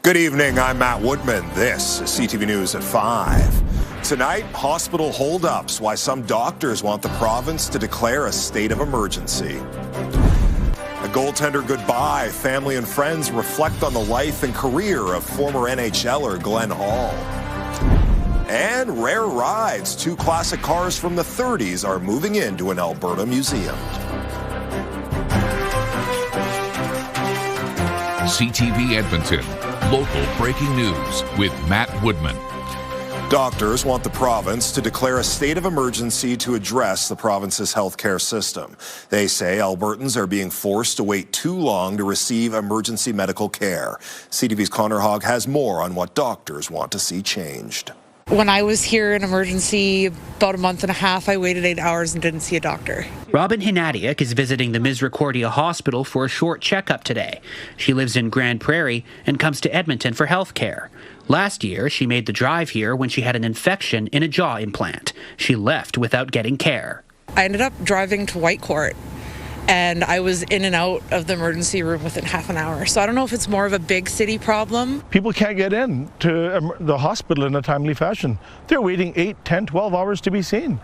Good evening, I'm Matt Woodman. This is CTV News at 5. Tonight, hospital holdups, why some doctors want the province to declare a state of emergency. A goaltender goodbye, family and friends reflect on the life and career of former NHLer Glenn Hall. And rare rides, 2 classic cars from the 30s are moving into an Alberta museum. CTV Edmonton, local breaking news with Matt Woodman. Doctors want the province to declare a state of emergency to address the province's healthcare system. They say Albertans are being forced to wait too long to receive emergency medical care. CTV's Connor Hogg has more on what doctors want to see changed. When I was here in emergency about a month and a half, I waited 8 hours and didn't see a doctor. Robin Hinadiak is visiting the Misericordia Hospital for a short checkup today. She lives in Grand Prairie and comes to Edmonton for health care. Last year, she made the drive here when she had an infection in a jaw implant. She left without getting care. I ended up driving to Whitecourt, and I was in and out of the emergency room within half an hour. So I don't know if it's more of a big city problem. People can't get in to the hospital in a timely fashion. They're waiting 8, 10, 12 hours to be seen.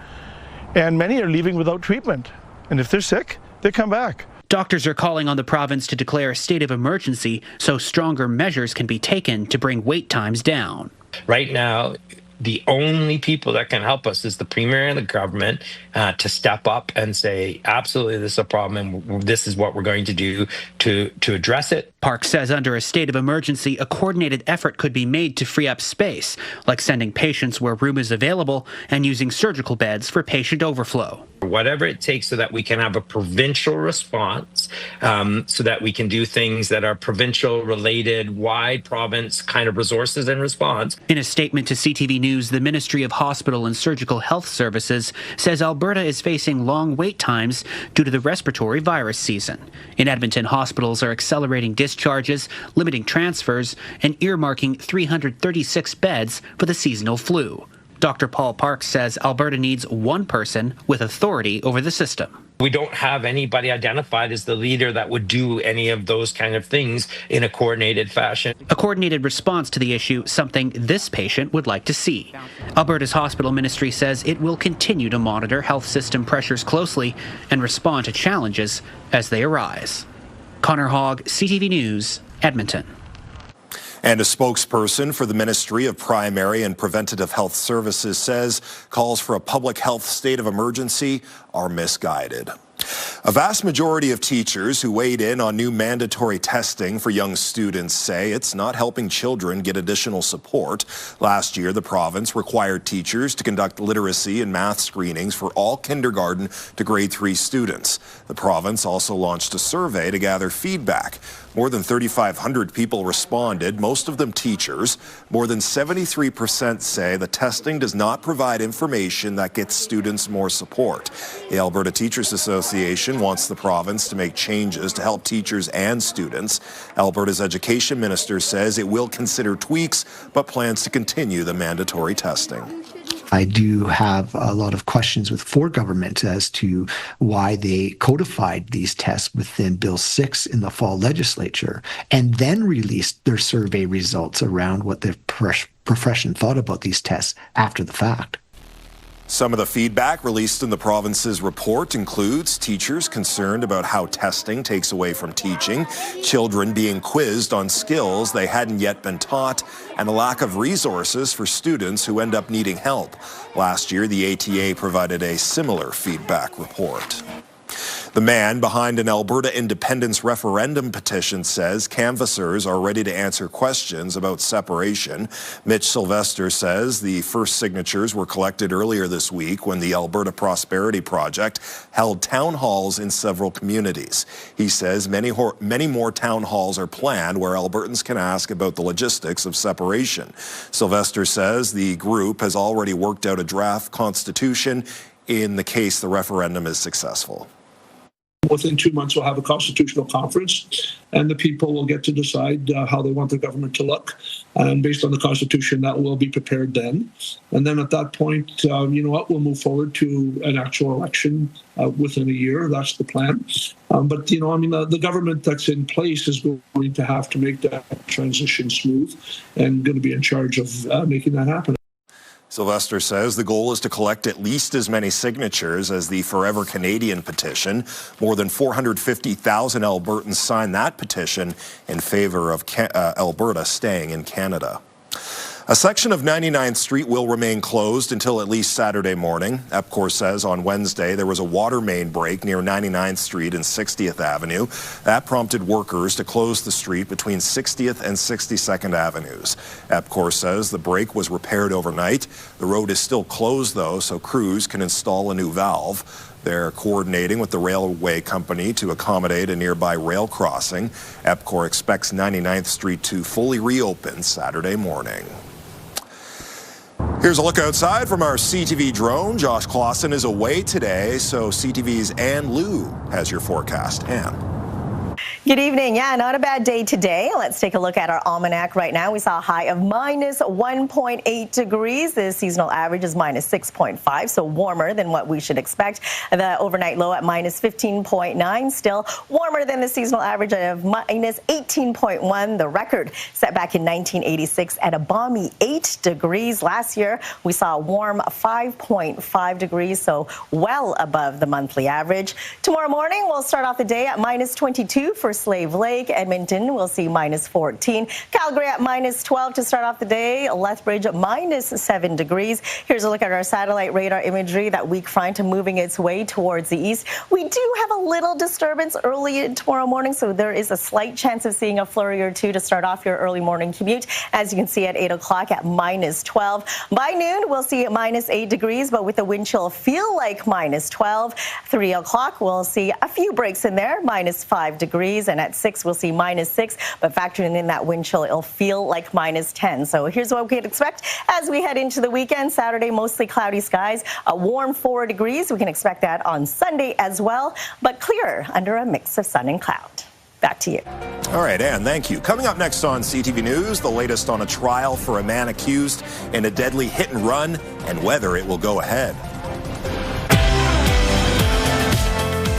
And many are leaving without treatment. And if they're sick, they come back. Doctors are calling on the province to declare a state of emergency so stronger measures can be taken to bring wait times down. Right now, the only people that can help us is the Premier and the government to step up and say, absolutely, this is a problem and this is what we're going to do to address it. Park says under a state of emergency, a coordinated effort could be made to free up space, like sending patients where room is available and using surgical beds for patient overflow. Whatever it takes so that we can have a provincial response, so that we can do things that are provincial related, wide province kind of resources and response. In a statement to CTV News, the Ministry of Hospital and Surgical Health Services says Alberta is facing long wait times due to the respiratory virus season. In Edmonton, hospitals are accelerating discharges, limiting transfers, and earmarking 336 beds for the seasonal flu. Dr. Paul Parks says Alberta needs one person with authority over the system. We don't have anybody identified as the leader that would do any of those kind of things in a coordinated fashion. A coordinated response to the issue, something this patient would like to see. Alberta's hospital ministry says it will continue to monitor health system pressures closely and respond to challenges as they arise. Connor Hogg, CTV News, Edmonton. And a spokesperson for the Ministry of Primary and Preventative Health Services says calls for a public health state of emergency are misguided. A vast majority of teachers who weighed in on new mandatory testing for young students say it's not helping children get additional support. Last year, the province required teachers to conduct literacy and math screenings for all kindergarten to grade 3 students. The province also launched a survey to gather feedback. More than 3,500 people responded, most of them teachers. More than 73% say the testing does not provide information that gets students more support. The Alberta Teachers Association wants the province to make changes to help teachers and students. Alberta's education minister says it will consider tweaks, but plans to continue the mandatory testing. I do have a lot of questions for government as to why they codified these tests within Bill 6 in the fall legislature and then released their survey results around what the profession thought about these tests after the fact. Some of the feedback released in the province's report includes teachers concerned about how testing takes away from teaching, children being quizzed on skills they hadn't yet been taught, and a lack of resources for students who end up needing help. Last year, the ATA provided a similar feedback report. The man behind an Alberta independence referendum petition says canvassers are ready to answer questions about separation. Mitch Sylvester says the first signatures were collected earlier this week when the Alberta Prosperity Project held town halls in several communities. He says many more town halls are planned where Albertans can ask about the logistics of separation. Sylvester says the group has already worked out a draft constitution in the case the referendum is successful. Within 2 months, we'll have a constitutional conference, and the people will get to decide how they want their government to look. And based on the Constitution, that will be prepared then. And then at that point, we'll move forward to an actual election within a year. That's the plan. But the government that's in place is going to have to make that transition smooth and going to be in charge of making that happen. Sylvester says the goal is to collect at least as many signatures as the Forever Canadian petition. More than 450,000 Albertans signed that petition in favor of Alberta staying in Canada. A section of 99th Street will remain closed until at least Saturday morning. EPCOR says on Wednesday there was a water main break near 99th Street and 60th Avenue. That prompted workers to close the street between 60th and 62nd Avenues. EPCOR says the break was repaired overnight. The road is still closed, though, so crews can install a new valve. They're coordinating with the railway company to accommodate a nearby rail crossing. EPCOR expects 99th Street to fully reopen Saturday morning. Here's a look outside from our CTV drone. Josh Clausen is away today, so CTV's Ann Liu has your forecast. Ann. Good evening. Yeah, not a bad day today. Let's take a look at our almanac right now. We saw a high of minus 1.8 degrees. The seasonal average is minus 6.5, so warmer than what we should expect. The overnight low at minus 15.9, still warmer than the seasonal average of minus 18.1. The record set back in 1986 at a balmy 8 degrees. Last year, we saw a warm 5.5 degrees, so well above the monthly average. Tomorrow morning, we'll start off the day at minus 22 for Slave Lake. Edmonton will see minus 14. Calgary at minus 12 to start off the day. Lethbridge at minus 7 degrees. Here's a look at our satellite radar imagery. That weak front moving its way towards the east. We do have a little disturbance early tomorrow morning, so there is a slight chance of seeing a flurry or two to start off your early morning commute. As you can see at 8 o'clock at minus 12. By noon, we'll see minus 8 degrees, but with the wind chill feel like minus 12. 3 o'clock, we'll see a few breaks in there, minus 5 degrees. And at 6, we'll see minus 6. But factoring in that wind chill, it'll feel like minus 10. So here's what we can expect as we head into the weekend. Saturday, mostly cloudy skies, a warm 4 degrees. We can expect that on Sunday as well, but clearer under a mix of sun and cloud. Back to you. All right, Ann, thank you. Coming up next on CTV News, the latest on a trial for a man accused in a deadly hit and run and whether it will go ahead.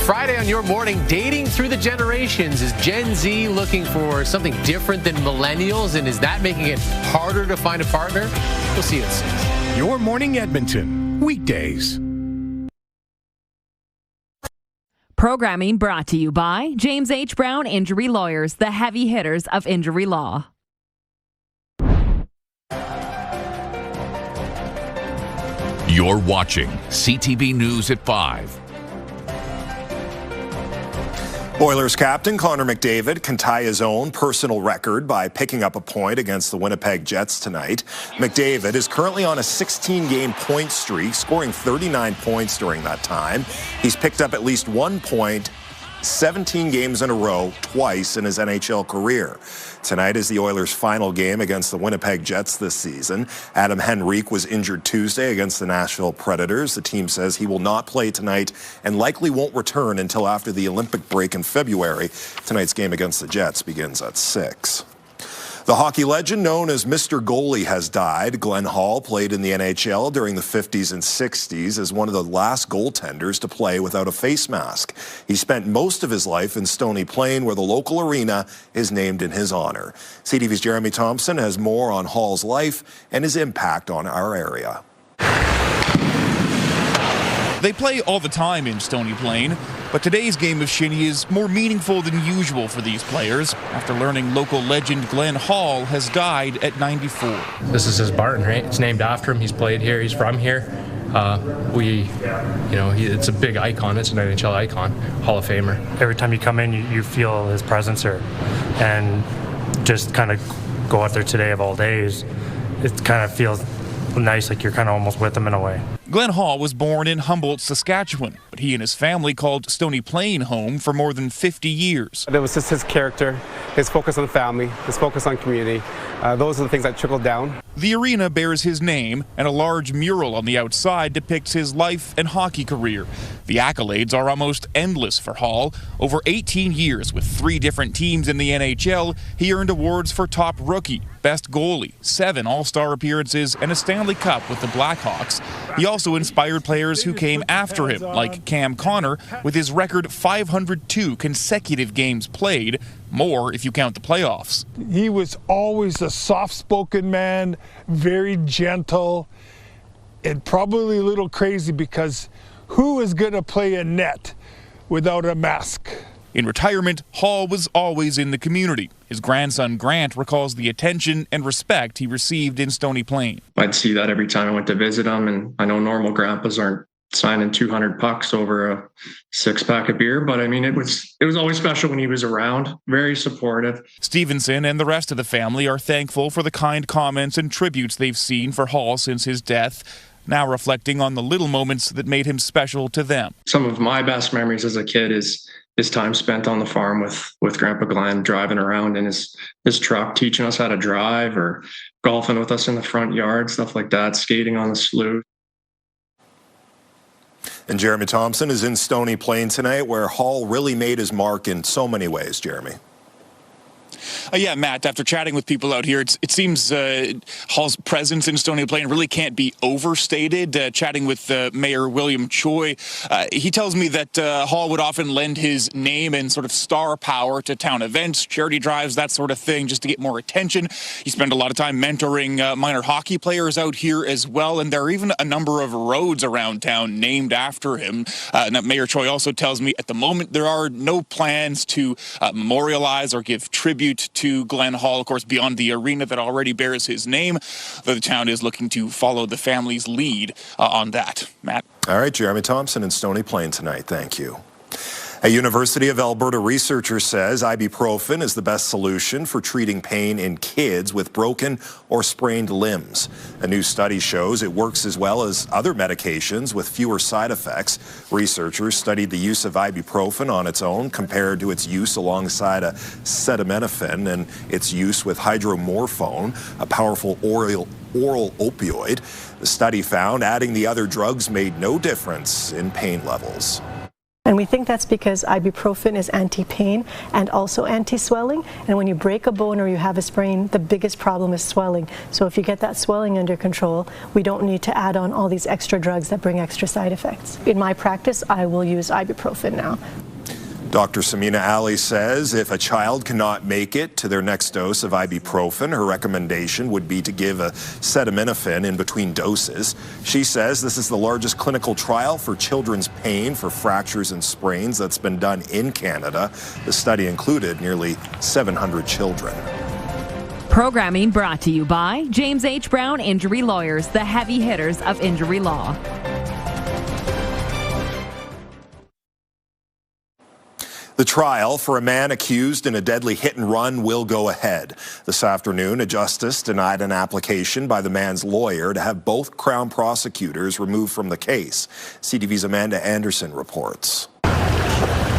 Friday on your morning, dating through the generations. Is Gen Z looking for something different than millennials, and is that making it harder to find a partner? We'll see you at 6. Your Morning Edmonton, weekdays. Programming brought to you by James H. Brown Injury Lawyers, the heavy hitters of injury law. You're watching CTV News at 5. Oilers captain Connor McDavid can tie his own personal record by picking up a point against the Winnipeg Jets tonight. McDavid is currently on a 16-game point streak, scoring 39 points during that time. He's picked up at least 1 point 17 games in a row, twice in his NHL career. Tonight is the Oilers' final game against the Winnipeg Jets this season. Adam Henrique was injured Tuesday against the Nashville Predators. The team says he will not play tonight and likely won't return until after the Olympic break in February. Tonight's game against the Jets begins at 6. The hockey legend known as Mr. Goalie has died. Glenn Hall played in the NHL during the 50s and 60s as one of the last goaltenders to play without a face mask. He spent most of his life in Stony Plain, where the local arena is named in his honor. CTV's Jeremy Thompson has more on Hall's life and his impact on our area. They play all the time in Stony Plain, but today's game of shinny is more meaningful than usual for these players after learning local legend Glenn Hall has died at 94. This is his barn, right? It's named after him. He's played here. He's from here. It's a big icon. It's an NHL icon, Hall of Famer. Every time you come in, you feel his presence here, and just kind of go out there today of all days. It kind of feels nice, like you're kind of almost with him in a way. Glenn Hall was born in Humboldt, Saskatchewan, but he and his family called Stony Plain home for more than 50 years. It was just his character, his focus on family, his focus on community. Those are the things that trickled down. The arena bears his name, and a large mural on the outside depicts his life and hockey career. The accolades are almost endless for Hall. Over 18 years with 3 different teams in the NHL, he earned awards for top rookie, best goalie, 7 All-Star appearances, and a Stanley Cup with the Blackhawks. He also inspired players who came after him, like Cam Connor, with his record 502 consecutive games played, more if you count the playoffs. He was always a soft-spoken man, very gentle, and probably a little crazy because who is going to play a net without a mask? In retirement, Hall was always in the community. His grandson Grant recalls the attention and respect he received in Stony Plain. I'd see that every time I went to visit him, and I know normal grandpas aren't signing 200 pucks over a 6-pack of beer, but I mean, it was always special when he was around. Very supportive. Stevenson and the rest of the family are thankful for the kind comments and tributes they've seen for Hall since his death, now reflecting on the little moments that made him special to them. Some of my best memories as a kid is his time spent on the farm with Grandpa Glenn, driving around in his truck, teaching us how to drive, or golfing with us in the front yard, stuff like that, skating on the slough. And Jeremy Thompson is in Stony Plain tonight, where Hall really made his mark in so many ways, Jeremy. Yeah, Matt, after chatting with people out here, it seems Hall's presence in Stony Plain really can't be overstated. Chatting with Mayor William Choi, he tells me that Hall would often lend his name and sort of star power to town events, charity drives, that sort of thing, just to get more attention. He spent a lot of time mentoring minor hockey players out here as well, and there are even a number of roads around town named after him. Mayor Choi also tells me at the moment there are no plans to memorialize or give tribute to Glenn Hall, of course, beyond the arena that already bears his name, though the town is looking to follow the family's lead on that. Matt? All right, Jeremy Thompson in Stony Plain tonight. Thank you. A University of Alberta researcher says ibuprofen is the best solution for treating pain in kids with broken or sprained limbs. A new study shows it works as well as other medications with fewer side effects. Researchers studied the use of ibuprofen on its own compared to its use alongside acetaminophen and its use with hydromorphone, a powerful oral opioid. The study found adding the other drugs made no difference in pain levels. And we think that's because ibuprofen is anti-pain and also anti-swelling. And when you break a bone or you have a sprain, the biggest problem is swelling. So if you get that swelling under control, we don't need to add on all these extra drugs that bring extra side effects. In my practice, I will use ibuprofen now. Dr. Samina Ali says if a child cannot make it to their next dose of ibuprofen, her recommendation would be to give acetaminophen in between doses. She says this is the largest clinical trial for children's pain for fractures and sprains that's been done in Canada. The study included nearly 700 children. Programming brought to you by James H. Brown Injury Lawyers, the heavy hitters of injury law. The trial for a man accused in a deadly hit and run will go ahead. This afternoon, a justice denied an application by the man's lawyer to have both Crown prosecutors removed from the case. CTV's Amanda Anderson reports.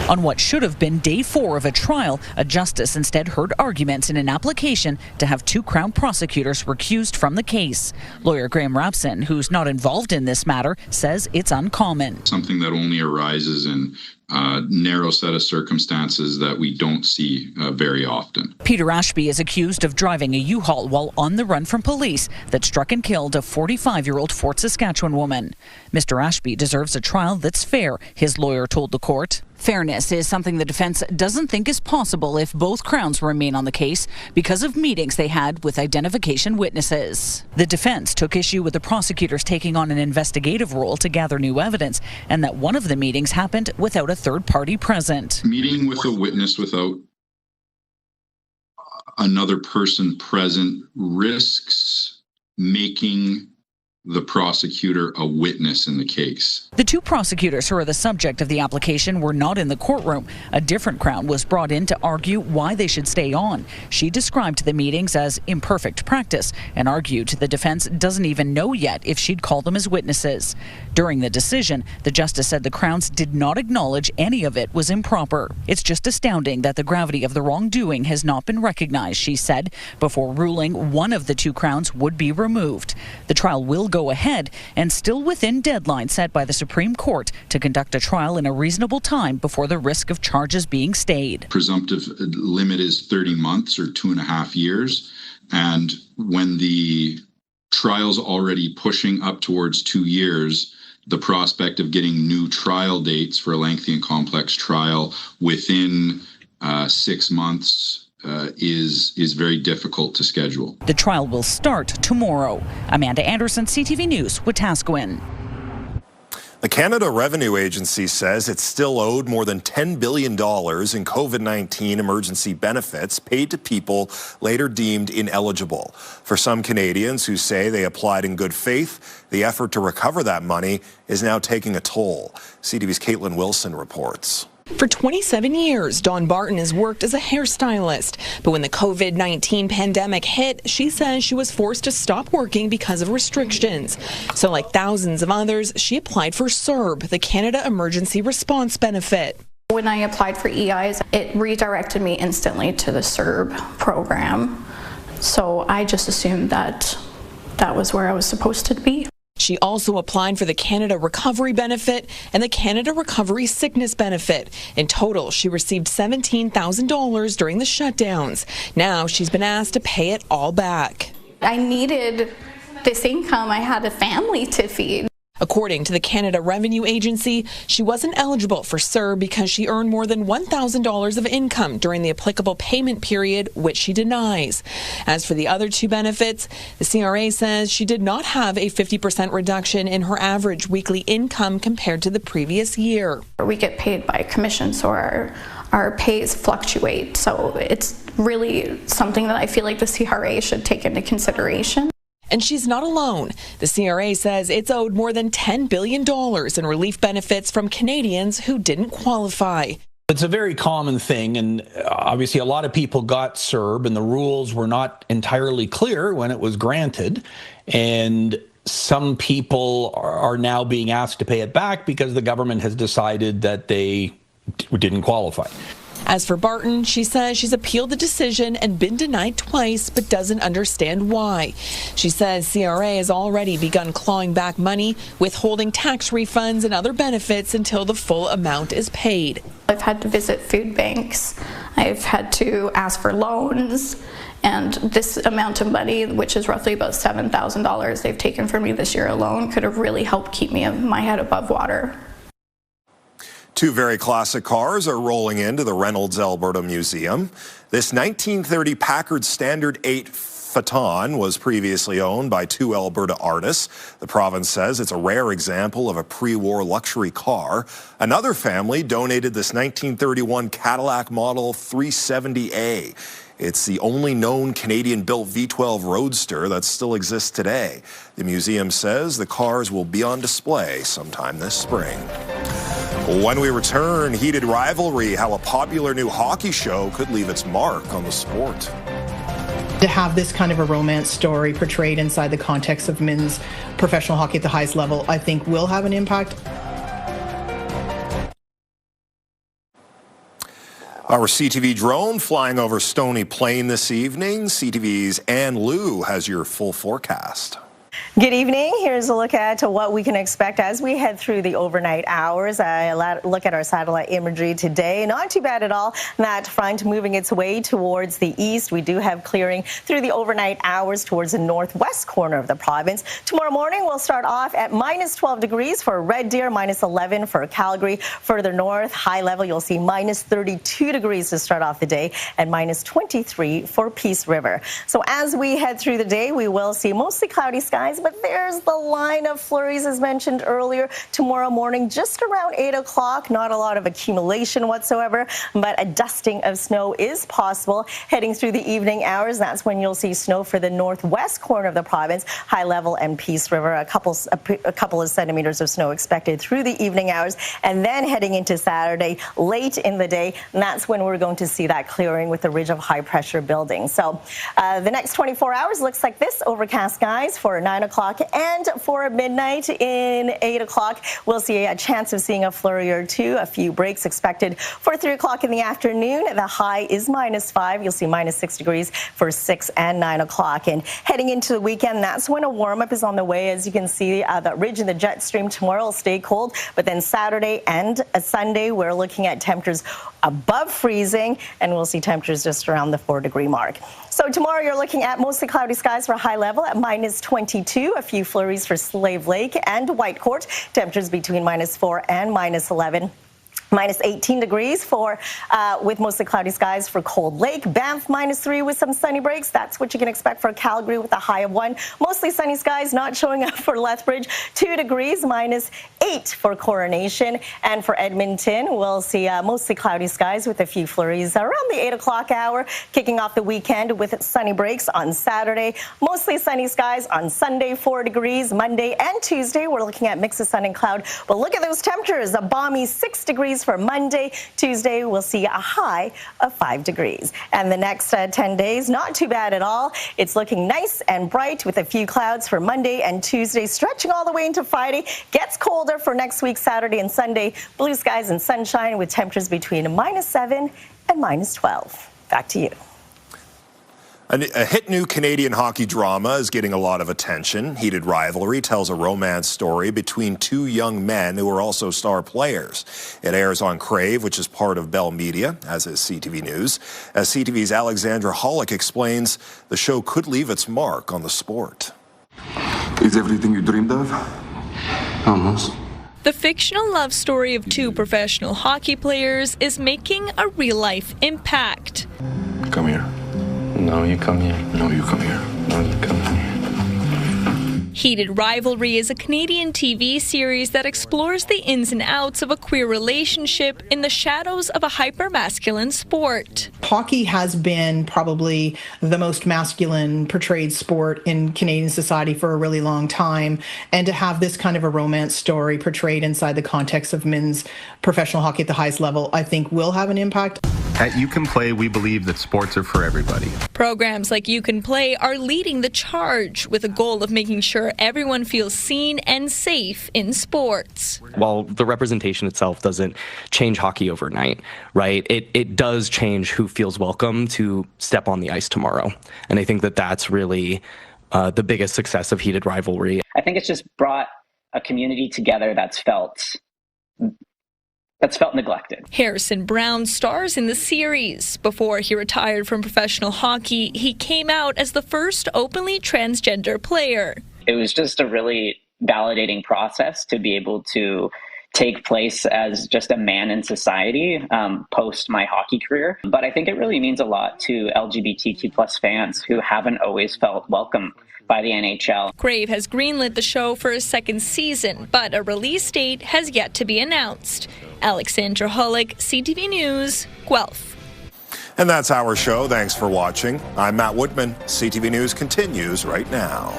On what should have been day 4 of a trial, a justice instead heard arguments in an application to have 2 Crown prosecutors recused from the case. Lawyer Graham Rapson, who's not involved in this matter, says it's uncommon. Something that only arises in a narrow set of circumstances that we don't see very often. Peter Ashby is accused of driving a U-Haul while on the run from police that struck and killed a 45-year-old Fort Saskatchewan woman. Mr. Ashby deserves a trial that's fair, his lawyer told the court. Fairness is something the defense doesn't think is possible if both Crowns remain on the case because of meetings they had with identification witnesses. The defense took issue with the prosecutors taking on an investigative role to gather new evidence, and that one of the meetings happened without a third party present. Meeting with a witness without another person present risks making the prosecutor a witness in the case. The two prosecutors who are the subject of the application were not in the courtroom. A different Crown was brought in to argue why they should stay on. She described the meetings as imperfect practice and argued the defense doesn't even know yet if she'd call them as witnesses. During the decision, the justice said the Crowns did not acknowledge any of it was improper. It's just astounding that the gravity of the wrongdoing has not been recognized, she said, before ruling one of the two Crowns would be removed. The trial will go ahead and still within deadline set by the Supreme Court to conduct a trial in a reasonable time before the risk of charges being stayed. Presumptive limit is 30 months or 2.5 years. And when the trial's already pushing up towards 2 years, the prospect of getting new trial dates for a lengthy and complex trial within 6 months is very difficult to schedule. The trial will start tomorrow. Amanda Anderson, CTV News, Wetaskiwin. The Canada Revenue Agency says it's still owed more than $10 billion in COVID-19 emergency benefits paid to people later deemed ineligible. For some Canadians who say they applied in good faith, the effort to recover that money is now taking a toll. CTV's Caitlin Wilson reports. For 27 years, Dawn Barton has worked as a hairstylist. But when the COVID-19 pandemic hit, she says she was forced to stop working because of restrictions. So like thousands of others, she applied for CERB, the Canada Emergency Response Benefit. When I applied for EIs, it redirected me instantly to the CERB program. So I just assumed that that was where I was supposed to be. She also applied for the Canada Recovery Benefit and the Canada Recovery Sickness Benefit. In total, she received $17,000 during the shutdowns. Now she's been asked to pay it all back. I needed this income. I had a family to feed. According to the Canada Revenue Agency, she wasn't eligible for CERB because she earned more than $1,000 of income during the applicable payment period, which she denies. As for the other two benefits, the CRA says she did not have a 50% reduction in her average weekly income compared to the previous year. We get paid by commission, so our pays fluctuate. So it's really something that I feel like the CRA should take into consideration. And she's not alone. The CRA says it's owed more than $10 billion in relief benefits from Canadians who didn't qualify. It's a very common thing, and obviously a lot of people got CERB, and the rules were not entirely clear when it was granted, and some people are now being asked to pay it back because the government has decided that they didn't qualify. As for Barton, she says she's appealed the decision and been denied twice, but doesn't understand why. She says CRA has already begun clawing back money, withholding tax refunds and other benefits until the full amount is paid. I've had to visit food banks. I've had to ask for loans. And this amount of money, which is roughly about $7,000 they've taken from me this year alone, could have really helped keep my head above water. Two very classic cars are rolling into the Reynolds Alberta Museum. This 1930 Packard Standard 8 Phaeton was previously owned by two Alberta artists. The province says it's a rare example of a pre-war luxury car. Another family donated this 1931 Cadillac Model 370A. It's the only known Canadian-built V12 Roadster that still exists today. The museum says the cars will be on display sometime this spring. When we return, heated rivalry, how a popular new hockey show could leave its mark on the sport. To have this kind of a romance story portrayed inside the context of men's professional hockey at the highest level, I think will have an impact. Our CTV drone flying over Stony Plain this evening. CTV's Ann Liu has your full forecast. Good evening. Here's a look at what we can expect as we head through the overnight hours. A look at our satellite imagery today. Not too bad at all. That front moving its way towards the east. We do have clearing through the overnight hours towards the northwest corner of the province. Tomorrow morning, we'll start off at minus 12 degrees for Red Deer, minus 11 for Calgary. Further north, high level, you'll see minus 32 degrees to start off the day and minus 23 for Peace River. So as we head through the day, we will see mostly cloudy skies skies, but there's the line of flurries as mentioned earlier. Tomorrow morning, just around 8 o'clock, not a lot of accumulation whatsoever, but a dusting of snow is possible. Heading through the evening hours, that's when you'll see snow for the northwest corner of the province, High Level and Peace River. A couple of centimeters of snow expected through the evening hours, and then heading into Saturday late in the day, and that's when we're going to see that clearing with the ridge of high pressure building. So the next 24 hours looks like this: overcast skies for 9 o'clock and for midnight. In 8 o'clock, we'll see a chance of seeing a flurry or two. A few breaks expected for 3 o'clock in the afternoon. The high is -5. You'll see -6 degrees for 6 and 9 o'clock. And heading into the weekend, that's when a warm-up is on the way. As you can see, the ridge and the jet stream tomorrow will stay cold, but then Saturday and Sunday, we're looking at temperatures above freezing, and we'll see temperatures just around the 4-degree mark. So tomorrow you're looking at mostly cloudy skies for High Level at -22, a few flurries for Slave Lake and Whitecourt, temperatures between -4 and -11. -18 degrees for with mostly cloudy skies for Cold Lake. Banff -3 with some sunny breaks. That's what you can expect for Calgary with a high of 1. Mostly sunny skies not showing up for Lethbridge. 2 degrees, -8 for Coronation. And for Edmonton, we'll see mostly cloudy skies with a few flurries around the 8 o'clock hour, kicking off the weekend with sunny breaks on Saturday. Mostly sunny skies on Sunday, 4 degrees. Monday and Tuesday, we're looking at mix of sun and cloud. But look at those temperatures. A balmy 6 degrees for Monday. Tuesday, we'll see a high of 5 degrees. And the next 10 days, not too bad at all. It's looking nice and bright with a few clouds for Monday and Tuesday, stretching all the way into Friday. Gets colder for next week, Saturday and Sunday. Blue skies and sunshine with temperatures between -7 and -12. Back to you. A hit new Canadian hockey drama is getting a lot of attention. Heated Rivalry tells a romance story between two young men who are also star players. It airs on Crave, which is part of Bell Media, as is CTV News. As CTV's Alexandra Hollick explains, the show could leave its mark on the sport. Is everything you dreamed of? Almost. The fictional love story of two professional hockey players is making a real-life impact. Come here. No, you come here. No, you come here. No, you come here. Heated Rivalry is a Canadian TV series that explores the ins and outs of a queer relationship in the shadows of a hyper-masculine sport. Hockey has been probably the most masculine portrayed sport in Canadian society for a really long time, and to have this kind of a romance story portrayed inside the context of men's professional hockey at the highest level, I think will have an impact. At You Can Play, we believe that sports are for everybody. Programs like You Can Play are leading the charge with a goal of making sure everyone feels seen and safe in sports. While the representation itself doesn't change hockey overnight, right, it does change who feels welcome to step on the ice tomorrow. And I think that that's really the biggest success of Heated Rivalry. I think it's just brought a community together that's felt neglected. Harrison Brown stars in the series. Before he retired from professional hockey, he came out as the first openly transgender player. It was just a really validating process to be able to take place as just a man in society post my hockey career. But I think it really means a lot to LGBTQ+ fans who haven't always felt welcome by the NHL. Crave has greenlit the show for a second season, but a release date has yet to be announced. Alexandra Hollick, CTV News, Guelph. And that's our show. Thanks for watching. I'm Matt Woodman. CTV News continues right now.